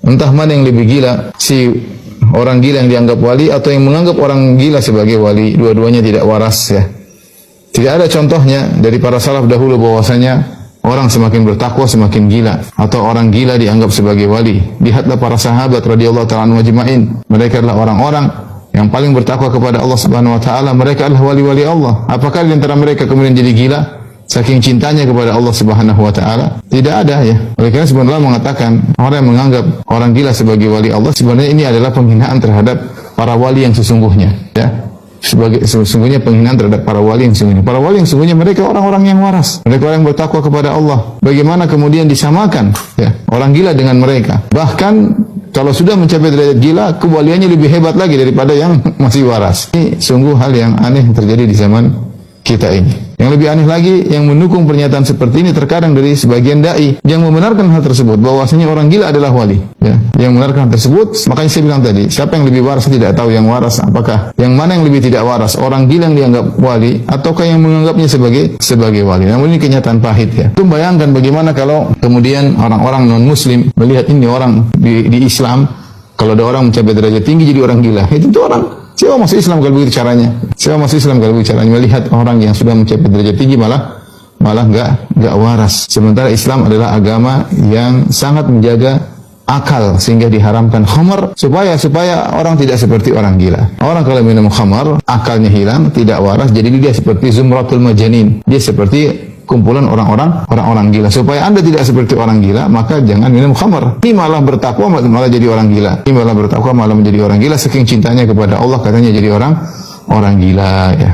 Entah mana yang lebih gila, si orang gila yang dianggap wali atau yang menganggap orang gila sebagai wali. Dua-duanya tidak waras ya. Tidak ada contohnya dari para salaf dahulu bahwasanya orang semakin bertakwa semakin gila atau orang gila dianggap sebagai wali. Lihatlah para sahabat radhiyallahu ta'ala anhum ajma'in. Mereka adalah orang-orang yang paling bertakwa kepada Allah Subhanahu wa taala. Mereka adalah wali-wali Allah. Apakah di antara mereka kemudian jadi gila saking cintanya kepada Allah Subhanahu wa taala? Tidak ada ya. Oleh karena sebenarnya mengatakan orang yang menganggap orang gila sebagai wali Allah, sebenarnya ini adalah penghinaan terhadap para wali yang sesungguhnya ya. Sesungguhnya penghinaan terhadap para wali yang sesungguhnya. Para wali yang sesungguhnya mereka orang-orang yang waras. Mereka orang yang bertakwa kepada Allah. Bagaimana kemudian disamakan ya orang gila dengan mereka? Bahkan kalau sudah mencapai derajat gila, kewaliannya lebih hebat lagi daripada yang masih waras. Ini sungguh hal yang aneh yang terjadi di zaman kita ini. Yang lebih aneh lagi, yang mendukung pernyataan seperti ini terkadang dari sebagian dai yang membenarkan hal tersebut, bahwasanya orang gila adalah wali. Ya, yang membenarkan hal tersebut, makanya saya bilang tadi, siapa yang lebih waras? Saya tidak tahu yang waras. Apakah yang mana yang lebih tidak waras? Orang gila yang dianggap wali, ataukah yang menganggapnya sebagai wali? Namun ini kenyataan pahit ya. Itu bayangkan bagaimana kalau kemudian orang-orang non-Muslim melihat ini orang di Islam, kalau ada orang mencapai derajat tinggi jadi orang gila, itu tuh orang. Siapa masuk Islam kalau begitu caranya? Siapa masuk Islam kalau begitu caranya? Melihat orang yang sudah mencapai derajat tinggi malah enggak waras. Sementara Islam adalah agama yang sangat menjaga akal sehingga diharamkan khamar supaya orang tidak seperti orang gila. Orang kalau minum khamar akalnya hilang, tidak waras, jadi dia seperti zumratul majanin. Dia seperti kumpulan orang-orang gila. Supaya Anda tidak seperti orang gila, maka jangan minum khamar. Ini malah bertakwa malah jadi orang gila. Ini malah bertakwa malah menjadi orang gila saking cintanya kepada Allah, katanya jadi orang gila ya.